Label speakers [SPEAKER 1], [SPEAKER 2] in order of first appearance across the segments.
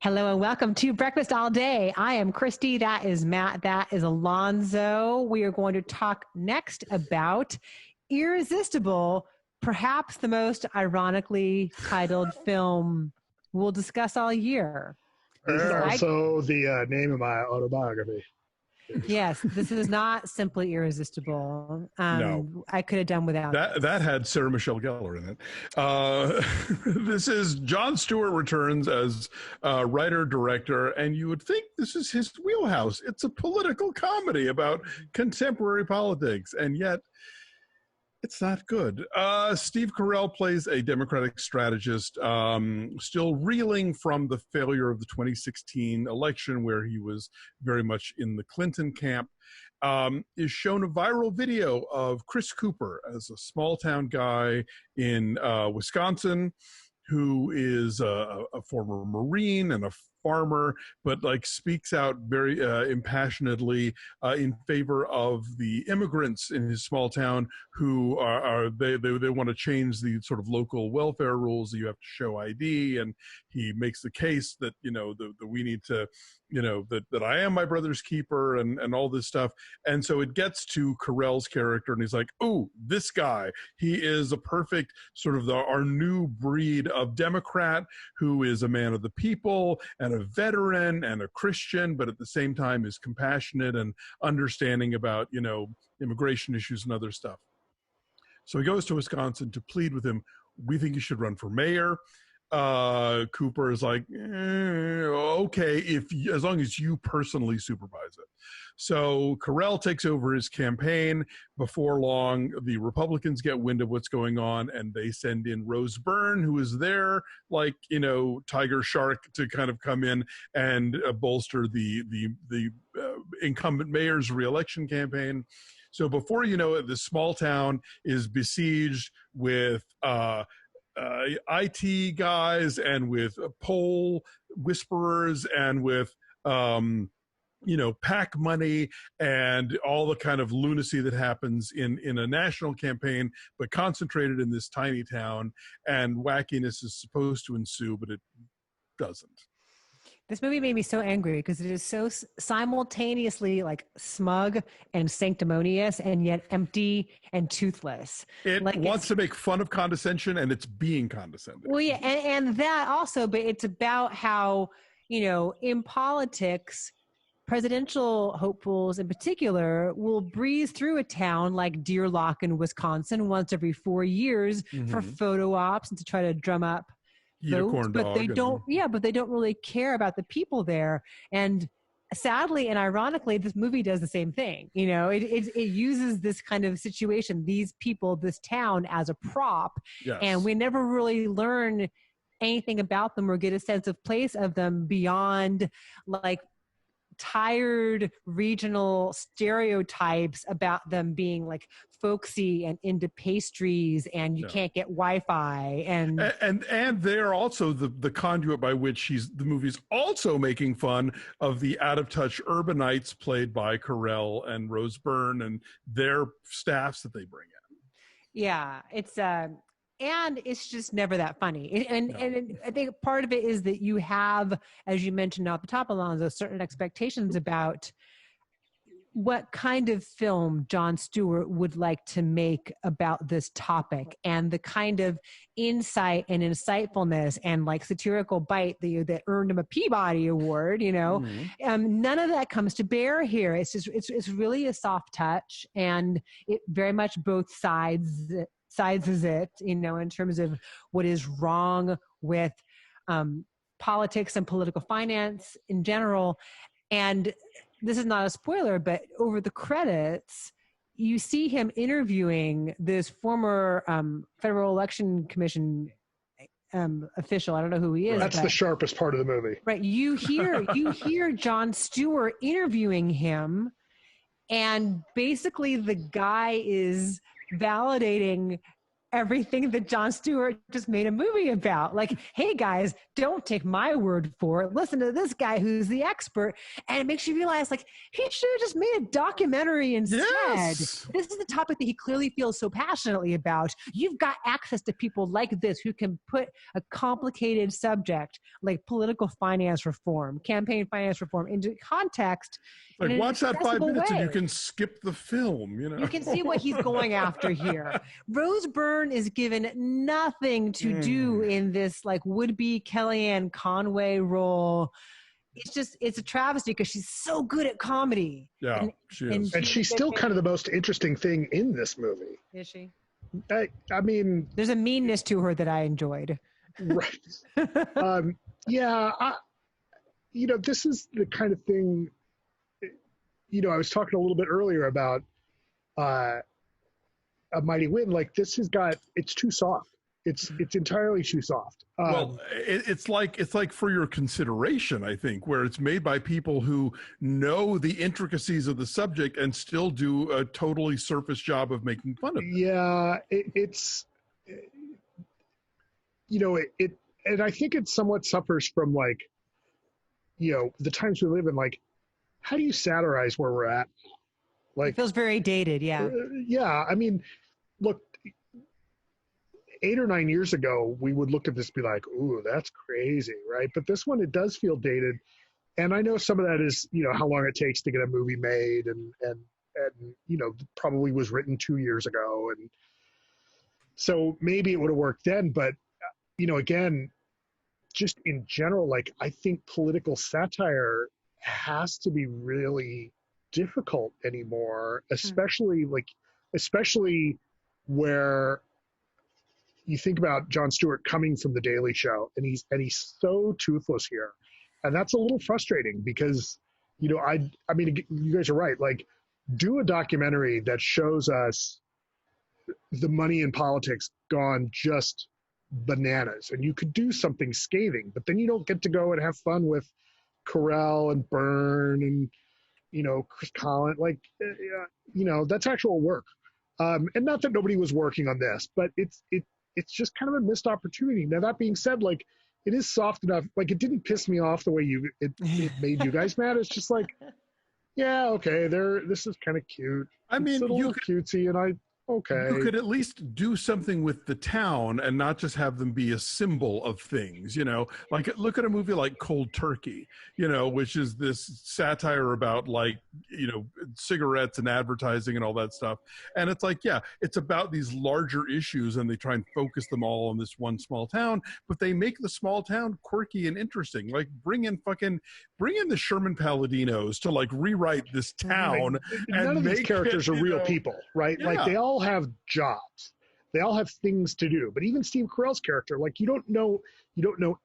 [SPEAKER 1] Hello and welcome to Breakfast All Day. I am Christy. That is Matt. That is Alonso. We are going to talk next about Irresistible, perhaps the most ironically titled film we'll discuss all year.
[SPEAKER 2] This is also the name of my autobiography.
[SPEAKER 1] Yes, this is not simply Irresistible.
[SPEAKER 3] No.
[SPEAKER 1] I could have done without
[SPEAKER 3] that had Sarah Michelle Gellar in it. This is Jon Stewart returns as writer director, and you would think this is his wheelhouse. It's a political comedy about contemporary politics, and yet it's not good. Steve Carell plays a Democratic strategist, still reeling from the failure of the 2016 election, where he was very much in the Clinton camp. Is shown a viral video of Chris Cooper as a small town guy in Wisconsin, who is a former Marine and a farmer, but like speaks out very impassionedly in favor of the immigrants in his small town who they want to change the sort of local welfare rules that you have to show ID, and he makes the case that that we need to that I am my brother's keeper and all this stuff. And so it gets to Carell's character, and he's like, oh, this guy, he is a perfect sort of our new breed of Democrat who is a man of the people and a veteran and a Christian, but at the same time is compassionate and understanding about, immigration issues and other stuff. So he goes to Wisconsin to plead with him. We think you should run for mayor. Cooper is like, okay, as long as you personally supervise it. So Carell takes over his campaign. Before long, the Republicans get wind of what's going on, and they send in Rose Byrne, who is there, like tiger shark, to kind of come in and bolster the incumbent mayor's reelection campaign. So before you know it, this small town is besieged with IT guys and with poll whisperers and with PAC money and all the kind of lunacy that happens in a national campaign, but concentrated in this tiny town. And wackiness is supposed to ensue, but it doesn't.
[SPEAKER 1] This movie made me so angry because it is so simultaneously like smug and sanctimonious and yet empty and toothless.
[SPEAKER 3] It wants to make fun of condescension, and it's being condescending.
[SPEAKER 1] Well, yeah, and that also, but it's about how, in politics, presidential hopefuls in particular will breeze through a town like Deer Lock in Wisconsin once every 4 years for photo ops and to try to drum up votes, but they don't. Yeah, but they don't really care about the people there. And sadly and ironically, this movie does the same thing. It uses this kind of situation, these people, this town, as a prop, and we never really learn anything about them or get a sense of place of them beyond like tired regional stereotypes about them being like folksy and into pastries and you can't get Wi-Fi and
[SPEAKER 3] they're also the conduit by which the movie's also making fun of the out of touch urbanites played by Carell and Rose Byrne and their staffs that they bring in.
[SPEAKER 1] Yeah, and it's just never that funny. And I think part of it is that you have, as you mentioned off the top, Alonso, certain expectations about what kind of film Jon Stewart would like to make about this topic and the kind of insight and insightfulness and like satirical bite that earned him a Peabody Award, none of that comes to bear here. It's just, it's really a soft touch, and it very much both sides is it, in terms of what is wrong with politics and political finance in general. And this is not a spoiler, but over the credits, you see him interviewing this former Federal Election Commission official. I don't know who he is.
[SPEAKER 2] That's the sharpest part of the movie.
[SPEAKER 1] Right. You hear Jon Stewart interviewing him, and basically the guy is validating everything that Jon Stewart just made a movie about. Like, hey guys, don't take my word for it. Listen to this guy who's the expert. And it makes you realize, like, he should have just made a documentary instead.
[SPEAKER 3] Yes.
[SPEAKER 1] This is the topic that he clearly feels so passionately about. You've got access to people like this who can put a complicated subject like political finance reform, campaign finance reform into context.
[SPEAKER 3] Like, watch that 5 minutes and you
[SPEAKER 1] way.
[SPEAKER 3] can skip the film, you know.
[SPEAKER 1] You can see what he's going after here. Rose Byrne is given nothing to do in this like would-be Kellyanne Conway role. It's a travesty because she's so good at comedy.
[SPEAKER 3] Yeah, she is.
[SPEAKER 2] And she's still kind of the most interesting thing in this movie.
[SPEAKER 1] Is she?
[SPEAKER 2] I mean,
[SPEAKER 1] there's a meanness to her that I enjoyed.
[SPEAKER 2] Right. Yeah. This is the kind of thing, I was talking a little bit earlier about A Mighty Wind. Like, this has got, it's too soft. It's entirely too soft.
[SPEAKER 3] Well, it's like for your consideration, I think, where it's made by people who know the intricacies of the subject and still do a totally surface job of making fun of it.
[SPEAKER 2] Yeah, and I think it somewhat suffers from like, the times we live in. Like, how do you satirize where we're at? Like,
[SPEAKER 1] it feels very dated. Yeah.
[SPEAKER 2] Yeah. I mean, look, 8 or 9 years ago, we would look at this and be like, ooh, that's crazy, right? But this one, it does feel dated. And I know some of that is, how long it takes to get a movie made and probably was written 2 years ago. And so maybe it would have worked then. But, again, just in general, like, I think political satire has to be really difficult anymore, especially where you think about Jon Stewart coming from The Daily Show, and he's so toothless here, and that's a little frustrating because I mean you guys are right. Like, do a documentary that shows us the money in politics gone just bananas, and you could do something scathing, but then you don't get to go and have fun with Carell and Byrne and Chris Collins. Like, that's actual work, and not that nobody was working on this, but it's just kind of a missed opportunity. Now, that being said, like, it is soft enough. Like, it didn't piss me off the way it made you guys mad. It's just like, yeah, okay, this is kind of cute.
[SPEAKER 3] I mean,
[SPEAKER 2] it's a little cutesy, and okay.
[SPEAKER 3] You could at least do something with the town and not just have them be a symbol of things, like look at a movie like Cold Turkey, which is this satire about like, cigarettes and advertising and all that stuff. And it's like, yeah, it's about these larger issues and they try and focus them all on this one small town, but they make the small town quirky and interesting. Like, bring in the Sherman Palladinos to like rewrite this town.
[SPEAKER 2] None of these characters are real people, right?
[SPEAKER 3] Yeah.
[SPEAKER 2] Like, they all have jobs, they all have things to do. But even Steve Carell's character, like, you don't know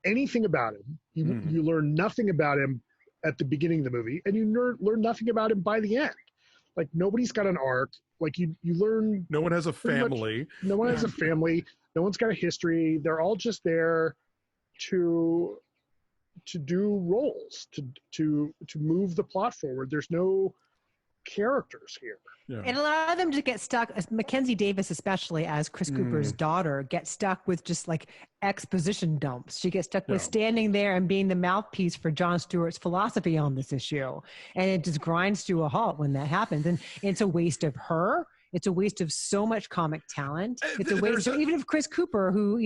[SPEAKER 2] anything about him. You learn nothing about him at the beginning of the movie, and you learn nothing about him by the end. Like, nobody's got an arc. Like, you learn.
[SPEAKER 3] No one has a family.
[SPEAKER 2] No one has a family. No one's got a history. They're all just there to do roles, to move the plot forward. There's no characters here.
[SPEAKER 3] Yeah.
[SPEAKER 1] And a lot of them just get stuck, Mackenzie Davis especially, as Chris Cooper's daughter, gets stuck with just like exposition dumps. She gets stuck with standing there and being the mouthpiece for Jon Stewart's philosophy on this issue. And it just grinds to a halt when that happens. And it's a waste of her. It's a waste of so much comic talent. It's a waste of even of Chris Cooper, who,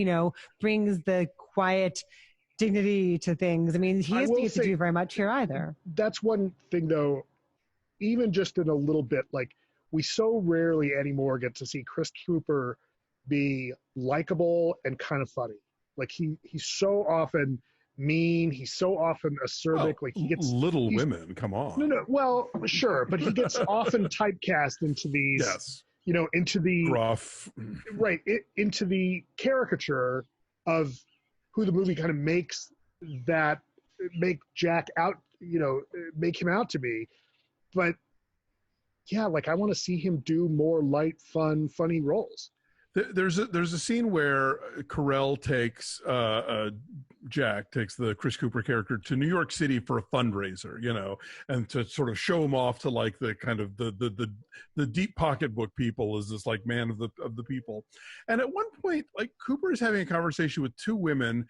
[SPEAKER 1] brings the quiet dignity to things. I mean, he doesn't get to do very much here either.
[SPEAKER 2] That's one thing, though, even just in a little bit, like, we so rarely anymore get to see Chris Cooper be likable and kind of funny. Like, he's so often mean. He's so often acerbic. Like, he gets
[SPEAKER 3] Little Women. Come on.
[SPEAKER 2] No. Well, sure, but he gets often typecast into these.
[SPEAKER 3] Yes.
[SPEAKER 2] Into the
[SPEAKER 3] gruff.
[SPEAKER 2] Right. Into the caricature of who the movie kind of makes Jack out. Make him out to be, but. Yeah, like, I want to see him do more light, fun, funny roles.
[SPEAKER 3] There's a scene where Carell takes Jack takes the Chris Cooper character to New York City for a fundraiser, and to sort of show him off to like the kind of the deep pocketbook people as this like man of the people. And at one point, like Cooper is having a conversation with two women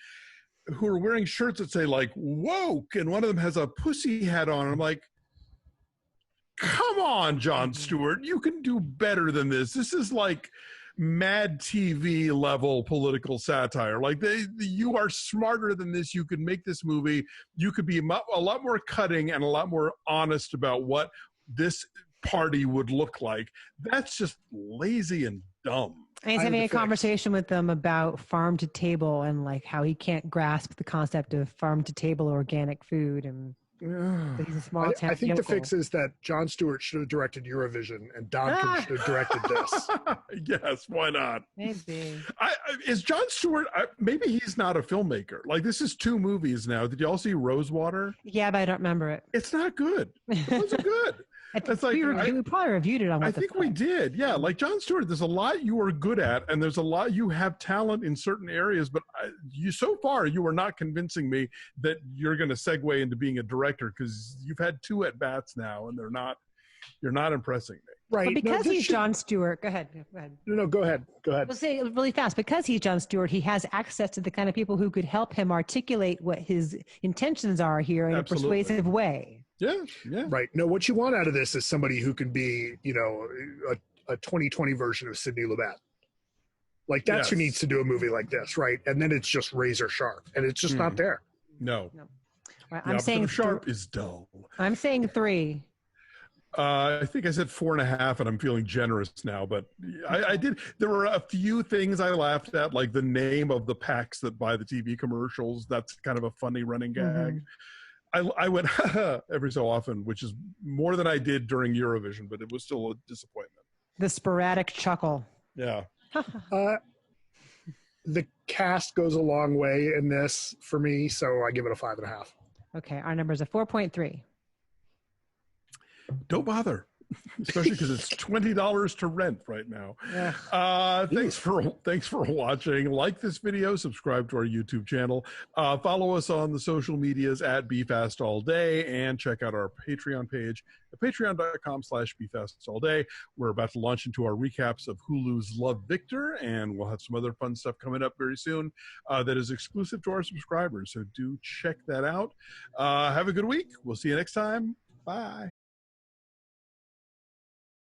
[SPEAKER 3] who are wearing shirts that say like woke, and one of them has a pussy hat on. And I'm like, come on, Jon Stewart, you can do better than this. This is like Mad TV level political satire. Like you are smarter than this. You could make this movie. You could be a lot more cutting and a lot more honest about what this party would look like. That's just lazy and dumb.
[SPEAKER 1] And he's having a conversation with them about farm to table and like how he can't grasp the concept of farm to table organic food, and he's a small town.
[SPEAKER 2] I think the fix is that Jon Stewart should have directed Eurovision and Don should have directed this.
[SPEAKER 3] Yes, why not?
[SPEAKER 1] Maybe.
[SPEAKER 3] Is Jon Stewart, maybe he's not a filmmaker. Like this is 2 movies now. Did you all see Rosewater?
[SPEAKER 1] Yeah, but I don't remember it.
[SPEAKER 3] It's not good. It wasn't good.
[SPEAKER 1] It's like we probably reviewed it on.
[SPEAKER 3] I think we did. Yeah, like Jon Stewart, there's a lot you are good at, and there's a lot you have talent in certain areas. But so far, you are not convincing me that you're going to segue into being a director, because you've had 2 at bats now, and you're not impressing me.
[SPEAKER 1] Right. But because he's Jon Stewart, go ahead.
[SPEAKER 2] No, go ahead.
[SPEAKER 1] We'll say it really fast. Because he's Jon Stewart, he has access to the kind of people who could help him articulate what his intentions are here in a persuasive way.
[SPEAKER 3] Yeah.
[SPEAKER 2] Right. No, what you want out of this is somebody who can be, a 2020 version of Sidney Lumet. Like that's who needs to do a movie like this, right? And then it's just razor sharp, and it's just not there.
[SPEAKER 3] No.
[SPEAKER 1] Right, I'm saying
[SPEAKER 3] sharp is dull.
[SPEAKER 1] I'm saying 3.
[SPEAKER 3] I think I said 4.5, and I'm feeling generous now. But I did. There were a few things I laughed at, like the name of the packs that buy the TV commercials. That's kind of a funny running gag. Mm-hmm. I went every so often, which is more than I did during Eurovision, but it was still a disappointment.
[SPEAKER 1] The sporadic chuckle.
[SPEAKER 3] Yeah.
[SPEAKER 2] The cast goes a long way in this for me, so I give it a 5.5.
[SPEAKER 1] Okay, our number is a 4.3.
[SPEAKER 3] Don't bother. Especially because it's $20 to rent right now. Yeah. Thanks for watching. Like this video, subscribe to our YouTube channel, follow us on the social medias at BeFastAllDay, and check out our Patreon page at patreon.com/BeFastAllDay. We're about to launch into our recaps of Hulu's Love, Victor, and we'll have some other fun stuff coming up very soon that is exclusive to our subscribers. So do check that out. Have a good week. We'll see you next time. Bye.